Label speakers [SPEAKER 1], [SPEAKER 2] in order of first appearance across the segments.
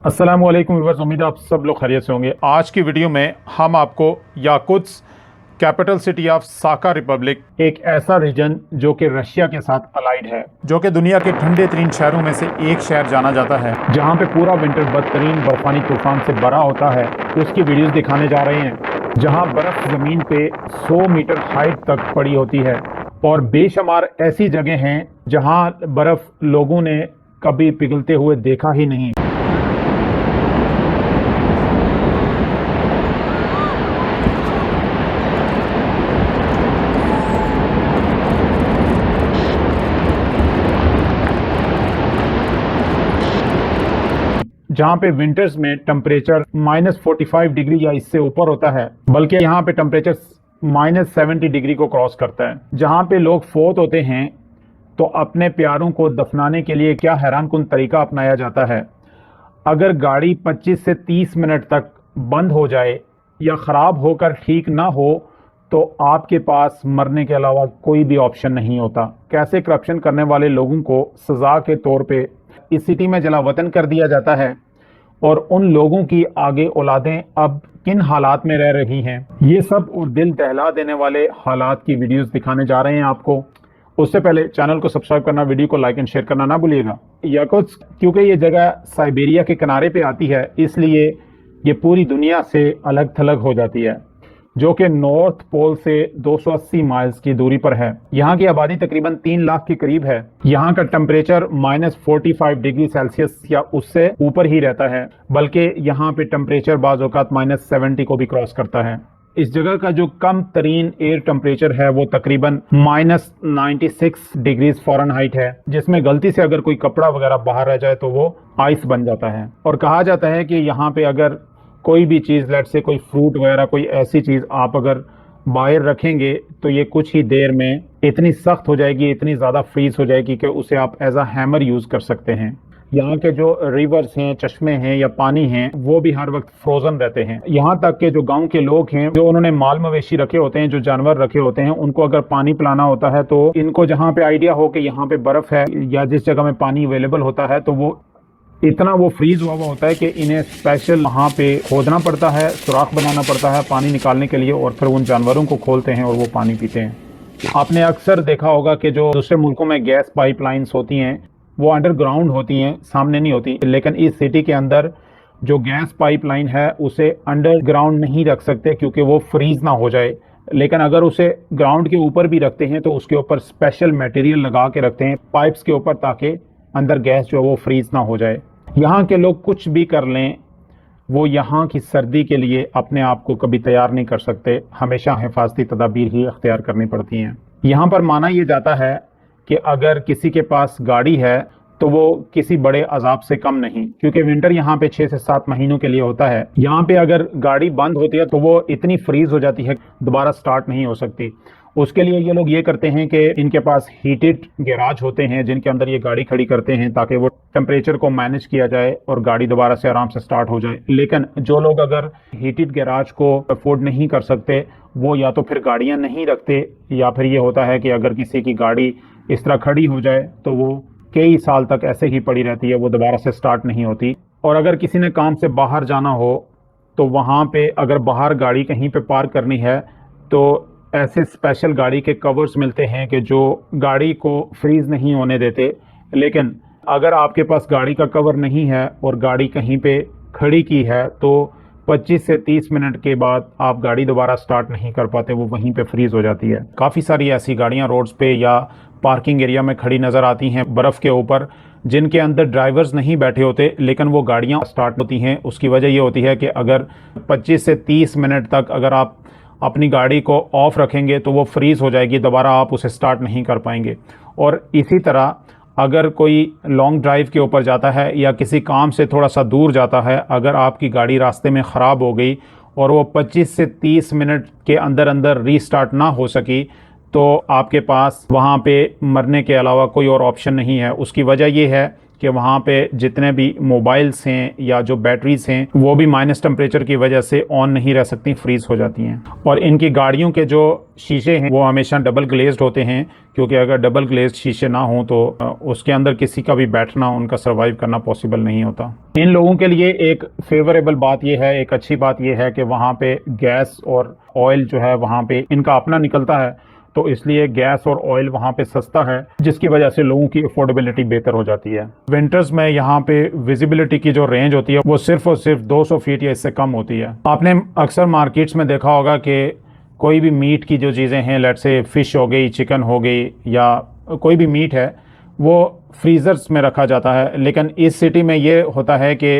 [SPEAKER 1] अस्सलाम वालेकुम व्यूअर्स, उम्मीद है आप सब लोग खैरियत से होंगे। आज की वीडियो में हम आपको Yakutsk capital city of Saka Republic, एक ऐसा रीजन जो कि रशिया के साथ अलाइड है, जो कि दुनिया के ठंडे तरीन शहरों में से एक शहर जाना जाता है, जहां पे पूरा विंटर बदतरीन बर्फानी तूफान से भरा होता है। उसकी वीडियोस दिखाने जा रहे हैं, जहां बर्फ जमीन पे 100 मीटर हाइट तक पड़ी होती है और बेशुमार ऐसी जगह हैं जहां बर्फ लोगों ने कभी पिघलते हुए देखा ही नहीं। जहाँ पे विंटर्स में टेम्परेचर -45 डिग्री या इससे ऊपर होता है, बल्कि यहाँ पे टेम्परेचर -70 डिग्री को क्रॉस करता है। जहाँ पे लोग फोत होते हैं तो अपने प्यारों को दफनाने के लिए क्या हैरानकुन तरीका अपनाया जाता है। अगर गाड़ी 25 से 30 मिनट तक बंद हो जाए या ख़राब होकर ठीक ना हो तो आपके पास मरने के अलावा कोई भी ऑप्शन नहीं होता। कैसे करप्शन करने वाले लोगों को सज़ा के तौर पे इस सिटी में जलावतन कर दिया जाता है और उन लोगों की आगे औलादें अब किन हालात में रह रही हैं, ये सब और दिल दहला देने वाले हालात की वीडियोस दिखाने जा रहे हैं आपको। उससे पहले चैनल को सब्सक्राइब करना, वीडियो को लाइक एंड शेयर करना ना भूलिएगा। याकुत्स्क क्योंकि ये जगह साइबेरिया के किनारे पे आती है, इसलिए ये पूरी दुनिया से अलग थलग हो जाती है, जो कि नॉर्थ पोल से 280 माइल्स की दूरी पर है। यहाँ की आबादी तकरीबन 3 लाख के करीब है। यहाँ का टेम्परेचर -45 डिग्री सेल्सियस या उससे ऊपर ही रहता है, बल्कि यहाँ पे टेम्परेचर बाज़ औक़ात -70 को भी क्रॉस करता है। इस जगह का जो कम तरीन एयर टेम्परेचर है वो तकरीबन -96 डिग्रीज फ़ारेनहाइट है, जिसमें गलती से अगर कोई कपड़ा वगैरह बाहर रह जाए तो वो आइस बन जाता है। और कहा जाता है कि यहाँ पे अगर कोई भी चीज़, लेट से कोई फ्रूट वगैरह, कोई ऐसी चीज़ आप अगर बाहर रखेंगे तो ये कुछ ही देर में इतनी सख्त हो जाएगी, इतनी ज़्यादा फ्रीज हो जाएगी कि उसे आप एज अ हैमर यूज़ कर सकते हैं। यहाँ के जो रिवर्स हैं, चश्मे हैं या पानी हैं, वो भी हर वक्त फ्रोजन रहते हैं। यहाँ तक के जो गांव के लोग हैं, जो उन्होंने माल मवेशी रखे होते हैं, जो जानवर रखे होते हैं, उनको अगर पानी पिलाना होता है तो इनको जहाँ पे आइडिया हो कि यहाँ पे बर्फ़ है या जिस जगह में पानी अवेलेबल होता है तो वो इतना वो फ्रीज हुआ होता है कि इन्हें स्पेशल वहाँ पे खोदना पड़ता है, सुराख बनाना पड़ता है पानी निकालने के लिए, और फिर उन जानवरों को खोलते हैं और वो पानी पीते हैं। आपने अक्सर देखा होगा कि जो दूसरे मुल्कों में गैस पाइपलाइंस होती हैं वो अंडरग्राउंड होती हैं, सामने नहीं होती, लेकिन इस सिटी के अंदर जो गैस पाइपलाइन है उसे अंडरग्राउंड नहीं रख सकते क्योंकि वो फ्रीज ना हो जाए। लेकिन अगर उसे ग्राउंड के ऊपर भी रखते हैं तो उसके ऊपर स्पेशल मटेरियल लगा के रखते हैं पाइप्स के ऊपर, ताकि अंदर गैस जो है वो फ्रीज ना हो जाए। यहाँ के लोग कुछ भी कर लें, वो यहाँ की सर्दी के लिए अपने आप को कभी तैयार नहीं कर सकते, हमेशा हिफाजती तदाबीर ही अख्तियार करनी पड़ती हैं। यहाँ पर माना ये जाता है कि अगर किसी के पास गाड़ी है तो वो किसी बड़े अजाब से कम नहीं, क्योंकि विंटर यहाँ पे 6 से 7 महीनों के लिए होता है। यहाँ पे अगर गाड़ी बंद होती है तो वो इतनी फ्रीज हो जाती है, दोबारा स्टार्ट नहीं हो सकती। उसके लिए ये लोग ये करते हैं कि इनके पास हीटेड गैराज होते हैं जिनके अंदर ये गाड़ी खड़ी करते हैं ताकि वो टेम्परेचर को मैनेज किया जाए और गाड़ी दोबारा से आराम से स्टार्ट हो जाए। लेकिन जो लोग अगर हीटेड गैराज को अफोर्ड नहीं कर सकते, वो या तो फिर गाड़ियाँ नहीं रखते, या फिर ये होता है कि अगर किसी की गाड़ी इस तरह खड़ी हो जाए तो वो कई साल तक ऐसे ही पड़ी रहती है, वो दोबारा से स्टार्ट नहीं होती। और अगर किसी ने काम से बाहर जाना हो तो वहाँ पे अगर बाहर गाड़ी कहीं पे पार्क करनी है तो ऐसे स्पेशल गाड़ी के कवर्स मिलते हैं कि जो गाड़ी को फ्रीज नहीं होने देते। लेकिन अगर आपके पास गाड़ी का कवर नहीं है और गाड़ी कहीं पे खड़ी की है तो 25 से 30 मिनट के बाद आप गाड़ी दोबारा स्टार्ट नहीं कर पाते, वो वहीं पे फ्रीज हो जाती है। काफ़ी सारी ऐसी गाड़ियां रोड्स पे या पार्किंग एरिया में खड़ी नज़र आती हैं बर्फ़ के ऊपर, जिनके अंदर ड्राइवर्स नहीं बैठे होते, लेकिन वो गाड़ियां स्टार्ट होती हैं। उसकी वजह ये होती है कि अगर 25 से 30 मिनट तक अगर आप अपनी गाड़ी को ऑफ रखेंगे तो वो फ्रीज़ हो जाएगी, दोबारा आप उसे स्टार्ट नहीं कर पाएंगे। और इसी तरह अगर कोई लॉन्ग ड्राइव के ऊपर जाता है या किसी काम से थोड़ा सा दूर जाता है, अगर आपकी गाड़ी रास्ते में ख़राब हो गई और वो 25 से 30 मिनट के अंदर अंदर रीस्टार्ट ना हो सकी तो आपके पास वहाँ पे मरने के अलावा कोई और ऑप्शन नहीं है। उसकी वजह ये है कि वहाँ पे जितने भी मोबाइल्स हैं या जो बैटरीज हैं वो भी माइनस टेम्परेचर की वजह से ऑन नहीं रह सकती, फ्रीज हो जाती हैं। और इनकी गाड़ियों के जो शीशे हैं वो हमेशा डबल ग्लेज्ड होते हैं, क्योंकि अगर डबल ग्लेज्ड शीशे ना हो तो उसके अंदर किसी का भी बैठना, उनका सर्वाइव करना पॉसिबल नहीं होता। इन लोगों के लिए एक फेवरेबल बात यह है, एक अच्छी बात यह है कि वहाँ पे गैस और ऑयल जो है वहाँ पे इनका अपना निकलता है, तो इसलिए गैस और ऑयल वहाँ पे सस्ता है, जिसकी वजह से लोगों की अफोर्डेबिलिटी बेहतर हो जाती है। विंटर्स में यहाँ पे विजिबिलिटी की जो रेंज होती है वो सिर्फ और सिर्फ 200 फीट या इससे कम होती है। आपने अक्सर मार्केट्स में देखा होगा कि कोई भी मीट की जो चीज़ें हैं, लेट्स से फिश हो गई, चिकन हो गई या कोई भी मीट है, वो फ्रीज़र्स में रखा जाता है। लेकिन इस सिटी में ये होता है कि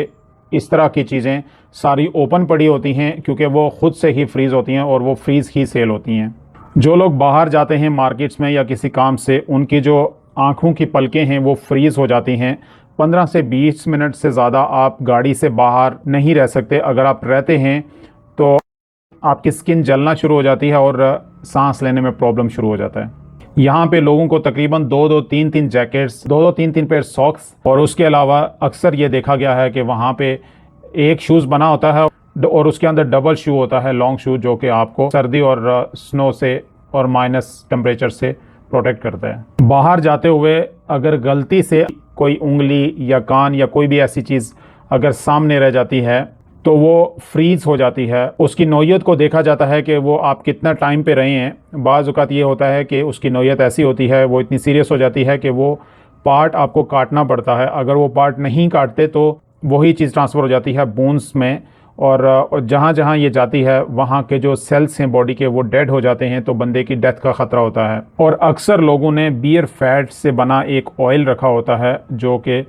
[SPEAKER 1] इस तरह की चीज़ें सारी ओपन पड़ी होती हैं, क्योंकि वो खुद से ही फ्रीज़ होती हैं और वो फ्रीज़ ही सेल होती हैं। जो लोग बाहर जाते हैं मार्केट्स में या किसी काम से, उनकी जो आँखों की पलकें हैं वो फ्रीज़ हो जाती हैं। 15 से 20 मिनट से ज़्यादा आप गाड़ी से बाहर नहीं रह सकते। अगर आप रहते हैं तो आपकी स्किन जलना शुरू हो जाती है और सांस लेने में प्रॉब्लम शुरू हो जाता है। यहाँ पे लोगों को तकरीबन 2-2, 3-3 जैकेट्स, 2-2, 3-3 पेयर सॉक्स, और उसके अलावा अक्सर ये देखा गया है कि वहाँ पे एक शूज़ बना होता है और उसके अंदर डबल शू होता है, लॉन्ग शू, जो कि आपको सर्दी और स्नो से और माइनस टेम्परेचर से प्रोटेक्ट करता है। बाहर जाते हुए अगर गलती से कोई उंगली या कान या कोई भी ऐसी चीज़ अगर सामने रह जाती है तो वो फ्रीज़ हो जाती है। उसकी नौयत को देखा जाता है कि वो आप कितना टाइम पे रहे हैं। बाज़ औक़ात ये होता है कि उसकी नौयत ऐसी होती है, वो इतनी सीरियस हो जाती है कि वो पार्ट आपको काटना पड़ता है। अगर वो पार्ट नहीं काटते तो वही चीज़ ट्रांसफ़र हो जाती है बोन्स में, और जहाँ जहाँ ये जाती है वहाँ के जो सेल्स हैं बॉडी के वो डेड हो जाते हैं, तो बंदे की डेथ का ख़तरा होता है। और अक्सर लोगों ने बियर फैट से बना एक ऑयल रखा होता है, जो कि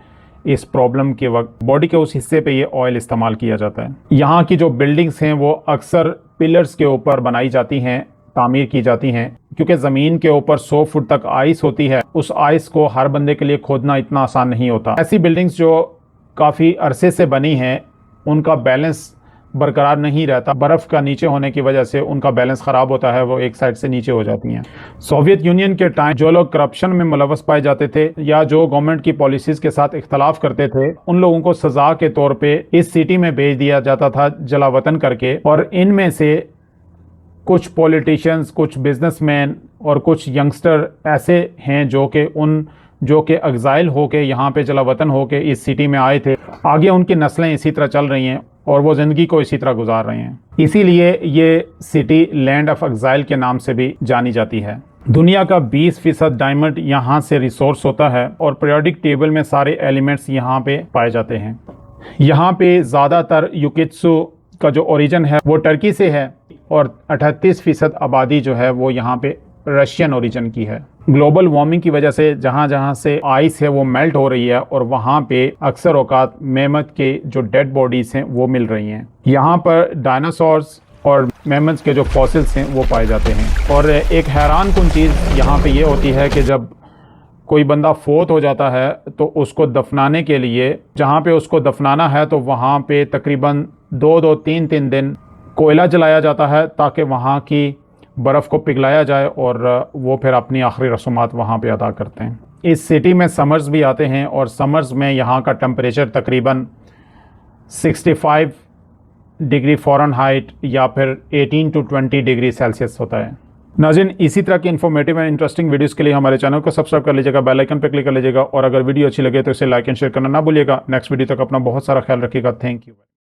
[SPEAKER 1] इस प्रॉब्लम के वक्त बॉडी के उस हिस्से पे ये ऑयल इस्तेमाल किया जाता है। यहाँ की जो बिल्डिंग्स हैं वो अक्सर पिलर्स के ऊपर बनाई जाती हैं, तामीर की जाती हैं, क्योंकि ज़मीन के ऊपर 100 फुट तक आइस होती है। उस आइस को हर बंदे के लिए खोदना इतना आसान नहीं होता। ऐसी बिल्डिंग्स जो काफ़ी अरसे से बनी हैं उनका बैलेंस बरकरार नहीं रहता। बर्फ़ का नीचे होने की वजह से उनका बैलेंस ख़राब होता है, वो एक साइड से नीचे हो जाती हैं। सोवियत यूनियन के टाइम जो लोग करप्शन में मुलव्वस पाए जाते थे या जो गवर्नमेंट की पॉलिसीज़ के साथ इख्तलाफ करते थे, उन लोगों को सज़ा के तौर पे इस सिटी में भेज दिया जाता था जलावतन करके। और इनमें से कुछ पॉलिटिशियंस, कुछ बिजनेसमैन और कुछ यंगस्टर ऐसे हैं जो कि एग्जाइल होके यहाँ पे जलावतन होके इस सिटी में आए थे। आगे उनकी नस्लें इसी तरह चल रही हैं और वो ज़िंदगी को इसी तरह गुजार रहे हैं। इसीलिए ये सिटी लैंड ऑफ एग्जाइल के नाम से भी जानी जाती है। दुनिया का 20% डायमंड यहाँ से रिसोर्स होता है और पीरियोडिक टेबल में सारे एलिमेंट्स यहाँ पे पाए जाते हैं। यहाँ पे ज़्यादातर युकित्सु का जो ओरिजिन है वो टर्की से है और 38% आबादी जो है वो यहाँ पे रशियन ओरिजिन की है। ग्लोबल वार्मिंग की वजह से जहाँ जहाँ से आइस है वो मेल्ट हो रही है और वहाँ पे अक्सर औकात मेमथ के जो डेड बॉडीज़ हैं वो मिल रही हैं। यहाँ पर डायनासोर्स और मेमथ्स के जो फॉसिल्स हैं वो पाए जाते हैं। और एक हैरान कुन चीज़ यहाँ पे ये होती है कि जब कोई बंदा फोत हो जाता है तो उसको दफनाने के लिए जहाँ पे उसको दफनाना है तो वहाँ पे तकरीबन 2-2, 3-3 दिन कोयला जलाया जाता है ताकि वहाँ की बर्फ़ को पिघलाया जाए और वो फिर अपनी आखिरी रसूमात वहाँ पे अदा करते हैं। इस सिटी में समर्स भी आते हैं और समर्स में यहाँ का टेम्परेचर तकरीबन 65 डिग्री फ़ारेनहाइट या फिर 18 to 20 डिग्री सेल्सियस होता है। नाज़रीन, इसी तरह की इन्फॉर्मेटिव एंड इंटरेस्टिंग वीडियोस के लिए हमारे चैनल को सब्सक्राइब कर लीजिएगा, बेल आइकन पर क्लिक कर लीजिएगा और अगर वीडियो अच्छी लगे तो इसे लाइक एंड शेयर करना ना भूलिएगा। नेक्स्ट वीडियो तक अपना बहुत सारा ख्याल रखिएगा। Thank you.